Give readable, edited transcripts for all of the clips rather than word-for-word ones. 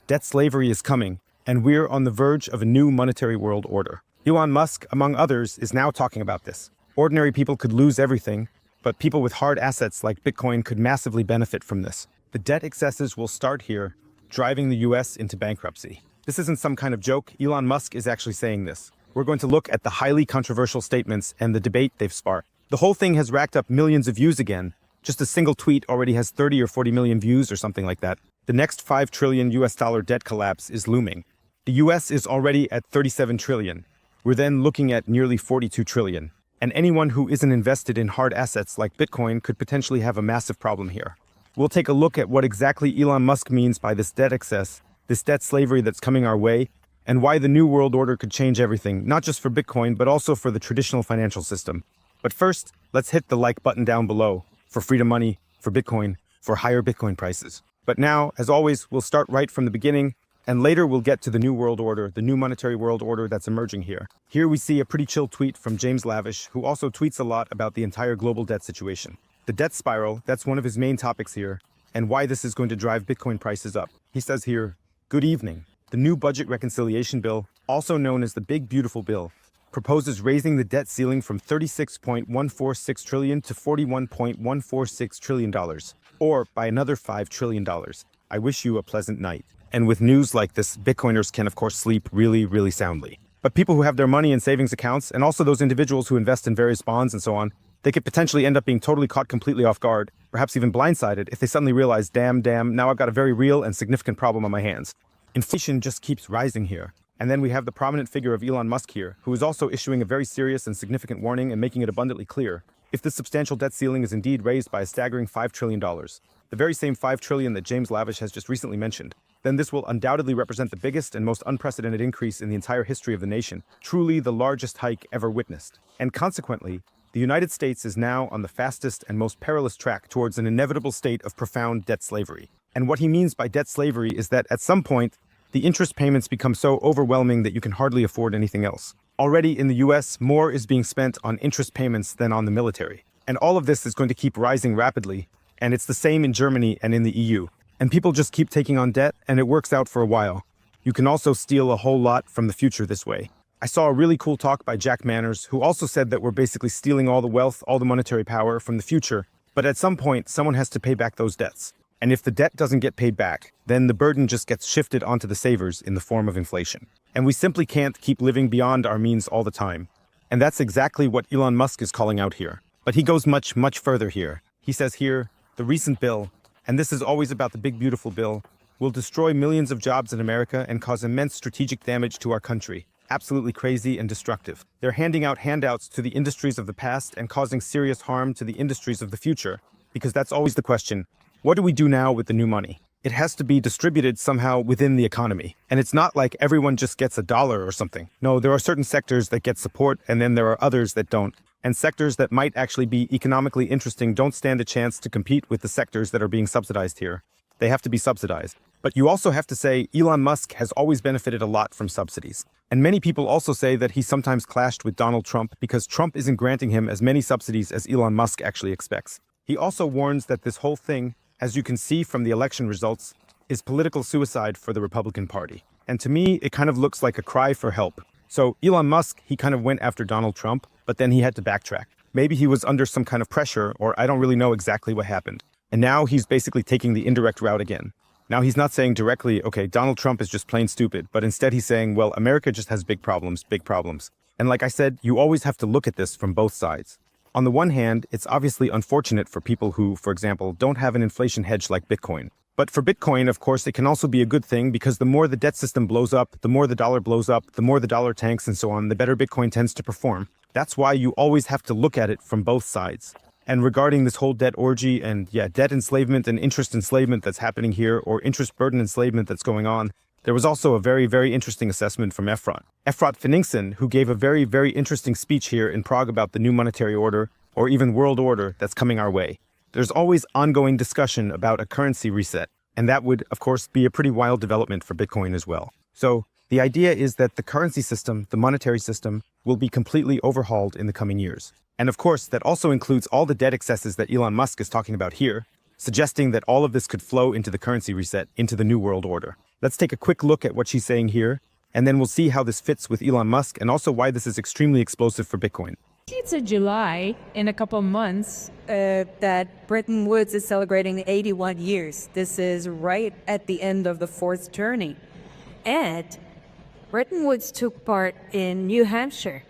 Debt slavery is coming, and we're on the verge of a new monetary world order. Elon Musk, among others, is now talking about this. Ordinary people could lose everything, but people with hard assets like Bitcoin could massively benefit from this. The debt excesses will start here, driving the US into bankruptcy. This isn't some kind of joke. Elon Musk is actually saying this. We're going to look at the highly controversial statements and the debate they've sparked. The whole thing has racked up millions of views again. Just a single tweet already has 30 or 40 million views or something like that. The next $5 trillion debt collapse is looming. The US is already at 37 trillion. We're then looking at nearly 42 trillion. And anyone who isn't invested in hard assets like Bitcoin could potentially have a massive problem here. We'll take a look at what exactly Elon Musk means by this debt excess, this debt slavery that's coming our way, and why the new world order could change everything, not just for Bitcoin, but also for the traditional financial system. But first, let's hit the like button down below for freedom money, for Bitcoin, for higher Bitcoin prices. But now, as always, we'll start right from the beginning, and later we'll get to the new world order, the new monetary world order that's emerging here. Here we see a pretty chill tweet from James Lavish, who also tweets a lot about the entire global debt situation. The debt spiral, that's one of his main topics here, and why this is going to drive Bitcoin prices up. He says here, "Good evening. The new budget reconciliation bill, also known as the Big Beautiful Bill, proposes raising the debt ceiling from $36.146 trillion to $41.146 trillion, or by another $5 trillion. I wish you a pleasant night." And with news like this, Bitcoiners can of course sleep really, really soundly. But people who have their money in savings accounts, and also those individuals who invest in various bonds and so on, they could potentially end up being totally caught completely off guard, perhaps even blindsided, if they suddenly realize, damn, now I've got a very real and significant problem on my hands. Inflation just keeps rising here. And then we have the prominent figure of Elon Musk here, who is also issuing a very serious and significant warning and making it abundantly clear. If this substantial debt ceiling is indeed raised by a staggering $5 trillion, the very same $5 trillion that James Lavish has just recently mentioned, then this will undoubtedly represent the biggest and most unprecedented increase in the entire history of the nation, truly the largest hike ever witnessed. And consequently, the United States is now on the fastest and most perilous track towards an inevitable state of profound debt slavery. And what he means by debt slavery is that at some point, the interest payments become so overwhelming that you can hardly afford anything else. Already in the US, more is being spent on interest payments than on the military. And all of this is going to keep rising rapidly, and it's the same in Germany and in the EU. And people just keep taking on debt, and it works out for a while. You can also steal a whole lot from the future this way. I saw a really cool talk by Jack Manners, who also said that we're basically stealing all the wealth, all the monetary power from the future, but at some point, someone has to pay back those debts. And if the debt doesn't get paid back, then the burden just gets shifted onto the savers in the form of inflation. And we simply can't keep living beyond our means all the time. And that's exactly what Elon Musk is calling out here. But he goes much, much further here. He says here, the recent bill, and this is always about the Big Beautiful Bill, will destroy millions of jobs in America and cause immense strategic damage to our country. Absolutely crazy and destructive. They're handing out handouts to the industries of the past and causing serious harm to the industries of the future. Because that's always the question. What do we do now with the new money? It has to be distributed somehow within the economy. And it's not like everyone just gets $1 or something. No, there are certain sectors that get support, and then there are others that don't. And sectors that might actually be economically interesting don't stand a chance to compete with the sectors that are being subsidized here. They have to be subsidized. But you also have to say Elon Musk has always benefited a lot from subsidies. And many people also say that he sometimes clashed with Donald Trump because Trump isn't granting him as many subsidies as Elon Musk actually expects. He also warns that this whole thing, as you can see from the election results, is political suicide for the Republican Party. And to me, it kind of looks like a cry for help. So Elon Musk, he kind of went after Donald Trump, but then he had to backtrack. Maybe he was under some kind of pressure, or I don't really know exactly what happened. And now he's basically taking the indirect route again. Now he's not saying directly, okay, Donald Trump is just plain stupid, but instead he's saying, well, America just has big problems. And like I said, you always have to look at this from both sides. On the one hand, it's obviously unfortunate for people who, for example, don't have an inflation hedge like Bitcoin. But for Bitcoin, of course, it can also be a good thing because the more the debt system blows up, the more the dollar blows up, the more the dollar tanks and so on, the better Bitcoin tends to perform. That's why you always have to look at it from both sides. And regarding this whole debt orgy and debt enslavement and interest enslavement that's happening here, or interest burden enslavement that's going on, there was also a very, very interesting assessment from Efrat Finningsson, who gave a very, very interesting speech here in Prague about the new monetary order, or even world order that's coming our way. There's always ongoing discussion about a currency reset, and that would, of course, be a pretty wild development for Bitcoin as well. So the idea is that the currency system, the monetary system, will be completely overhauled in the coming years. And of course, that also includes all the debt excesses that Elon Musk is talking about here, suggesting that all of this could flow into the currency reset, into the new world order. Let's take a quick look at what she's saying here, and then we'll see how this fits with Elon Musk and also why this is extremely explosive for Bitcoin. It's a July in a couple months. That Bretton Woods is celebrating 81 years. This is right at the end of the fourth turning. And Bretton Woods took part in New Hampshire.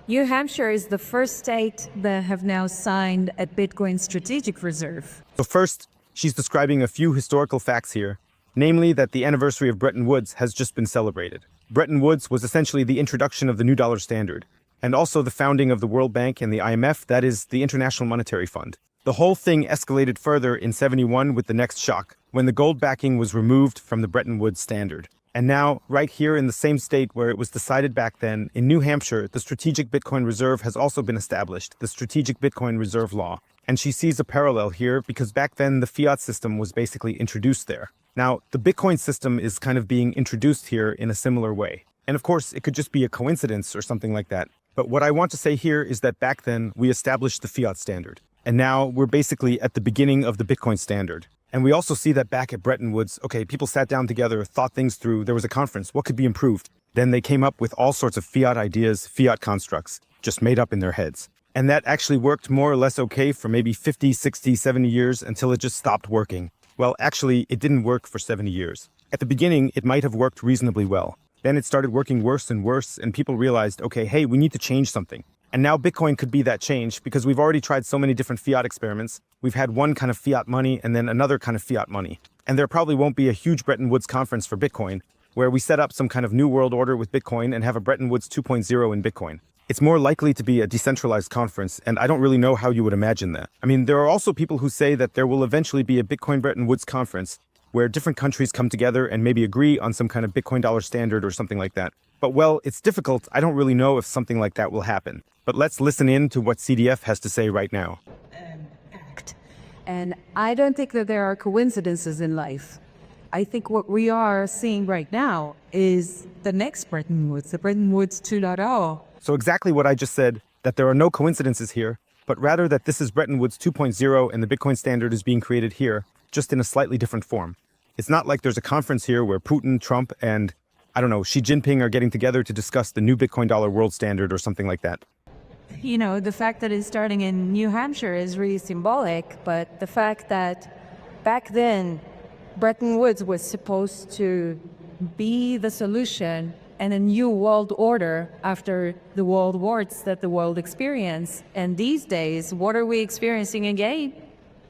New Hampshire is the first state That have now signed a Bitcoin strategic reserve. So first, she's describing a few historical facts here, namely that the anniversary of Bretton Woods has just been celebrated. Bretton Woods was essentially the introduction of the new dollar standard, and also the founding of the World Bank and the IMF, that is, the International Monetary Fund. The whole thing escalated further in '71 with the next shock, when the gold backing was removed from the Bretton Woods standard. And now, right here in the same state where it was decided back then, in New Hampshire, the Strategic Bitcoin Reserve has also been established, the Strategic Bitcoin Reserve Law. And she sees a parallel here because back then the fiat system was basically introduced there. Now, the Bitcoin system is kind of being introduced here in a similar way. And of course, it could just be a coincidence or something like that. But what I want to say here is that back then we established the fiat standard. And now we're basically at the beginning of the Bitcoin standard. And we also see that back at Bretton Woods, okay, people sat down together, thought things through, there was a conference, what could be improved? Then they came up with all sorts of fiat ideas, fiat constructs, just made up in their heads. And that actually worked more or less okay for maybe 50, 60, 70 years until it just stopped working. Well, actually, it didn't work for 70 years. At the beginning, it might have worked reasonably well. Then it started working worse and worse, and people realized, okay, hey, we need to change something. And now Bitcoin could be that change because we've already tried so many different fiat experiments. We've had one kind of fiat money and then another kind of fiat money. And there probably won't be a huge Bretton Woods conference for Bitcoin where we set up some kind of new world order with Bitcoin and have a Bretton Woods 2.0 in Bitcoin. It's more likely to be a decentralized conference, and I don't really know how you would imagine that. I mean, there are also people who say that there will eventually be a Bitcoin Bretton Woods conference where different countries come together and maybe agree on some kind of Bitcoin dollar standard or something like that. But well, it's difficult. I don't really know if something like that will happen. But let's listen in to what CDF has to say right now. act. And I don't think that there are coincidences in life. I think what we are seeing right now is the next Bretton Woods, the Bretton Woods 2.0. So exactly what I just said, that there are no coincidences here, but rather that this is Bretton Woods 2.0 and the Bitcoin standard is being created here, just in a slightly different form. It's not like there's a conference here where Putin, Trump, and, I don't know, Xi Jinping are getting together to discuss the new Bitcoin dollar world standard or something like that. You know, the fact that it's starting in New Hampshire is really symbolic, but the fact that back then, Bretton Woods was supposed to be the solution and a new world order after the world wars that the world experienced. And these days, what are we experiencing again?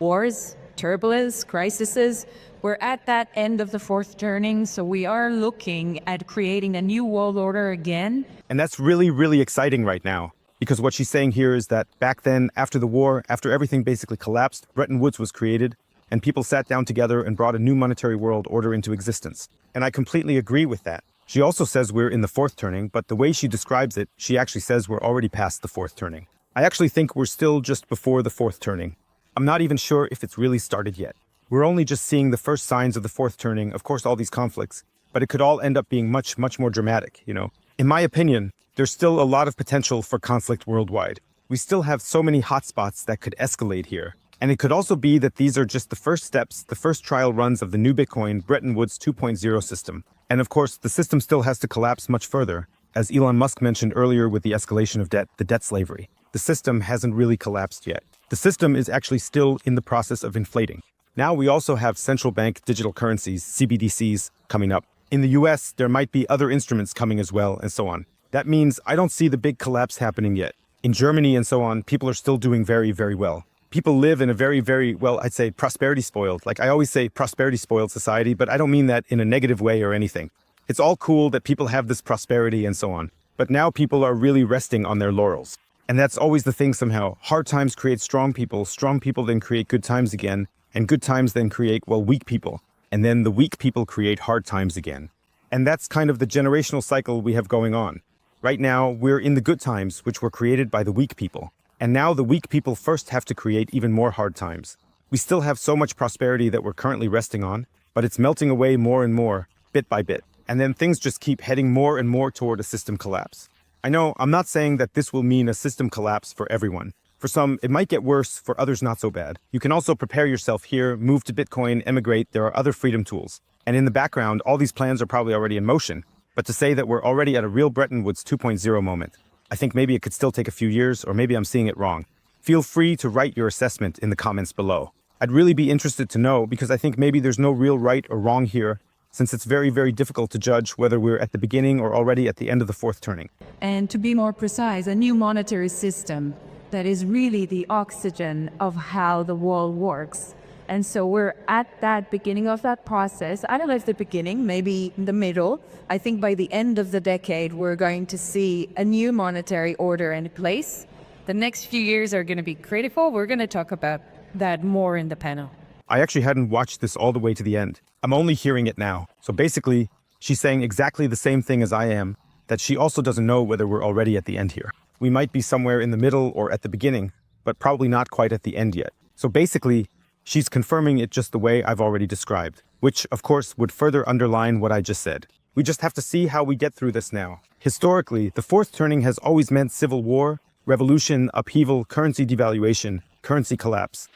Wars, turbulence, crises. We're at that end of the fourth turning, so we are looking at creating a new world order again. And that's really, really exciting right now. Because what she's saying here is that back then, after the war, after everything basically collapsed, Bretton Woods was created, and people sat down together and brought a new monetary world order into existence. And I completely agree with that. She also says we're in the fourth turning, but the way she describes it, she actually says we're already past the fourth turning. I actually think we're still just before the fourth turning. I'm not even sure if it's really started yet. We're only just seeing the first signs of the fourth turning, of course all these conflicts, but it could all end up being much, much more dramatic, you know. In my opinion, there's still a lot of potential for conflict worldwide. We still have so many hotspots that could escalate here. And it could also be that these are just the first steps, the first trial runs of the new Bitcoin Bretton Woods 2.0 system. And of course, the system still has to collapse much further. As Elon Musk mentioned earlier with the escalation of debt, the debt slavery, the system hasn't really collapsed yet. The system is actually still in the process of inflating. Now we also have central bank digital currencies, CBDCs, coming up. In the US, there might be other instruments coming as well, and so on. That means I don't see the big collapse happening yet. In Germany and so on, people are still doing very, very well. People live in a very, very, well, I'd say prosperity spoiled. Like I always say prosperity spoiled society, but I don't mean that in a negative way or anything. It's all cool that people have this prosperity and so on. But now people are really resting on their laurels. And that's always the thing somehow. Hard times create strong people then create good times again, and good times then create, well, weak people. And then the weak people create hard times again. And that's kind of the generational cycle we have going on. Right now, we're in the good times, which were created by the weak people. And now the weak people first have to create even more hard times. We still have so much prosperity that we're currently resting on, but it's melting away more and more, bit by bit. And then things just keep heading more and more toward a system collapse. I know I'm not saying that this will mean a system collapse for everyone. For some, it might get worse, for others not so bad. You can also prepare yourself here, move to Bitcoin, emigrate, there are other freedom tools. And in the background, all these plans are probably already in motion. But to say that we're already at a real Bretton Woods 2.0 moment, I think maybe it could still take a few years, or maybe I'm seeing it wrong. Feel free to write your assessment in the comments below. I'd really be interested to know, because I think maybe there's no real right or wrong here, since it's very, very difficult to judge whether we're at the beginning or already at the end of the fourth turning. And to be more precise, a new monetary system that is really the oxygen of how the world works. And so we're at that beginning of that process. I don't know if the beginning, maybe in the middle. I think by the end of the decade, we're going to see a new monetary order in place. The next few years are going to be critical. We're going to talk about that more in the panel. I actually hadn't watched this all the way to the end. I'm only hearing it now. So basically, she's saying exactly the same thing as I am, that she also doesn't know whether we're already at the end here. We might be somewhere in the middle or at the beginning, but probably not quite at the end yet. So basically, she's confirming it just the way I've already described, which, of course, would further underline what I just said. We just have to see how we get through this now. Historically, the fourth turning has always meant civil war, revolution, upheaval, currency devaluation, currency collapse.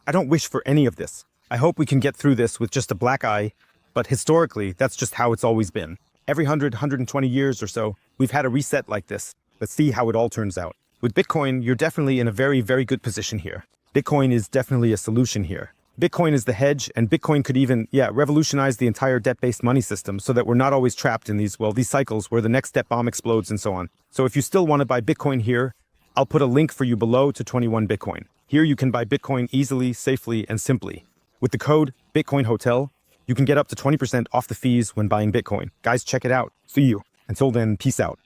I don't wish for any of this. I hope we can get through this with just a black eye, but historically, that's just how it's always been. Every 120 years or so, we've had a reset like this. Let's see how it all turns out. With Bitcoin, you're definitely in a very, very good position here. Bitcoin is definitely a solution here. Bitcoin is the hedge, and Bitcoin could even, revolutionize the entire debt-based money system so that we're not always trapped in these cycles where the next debt bomb explodes and so on. So if you still want to buy Bitcoin here, I'll put a link for you below to 21 Bitcoin. Here you can buy Bitcoin easily, safely, and simply. With the code BitcoinHotel, you can get up to 20% off the fees when buying Bitcoin. Guys, check it out. See you. Until then, peace out.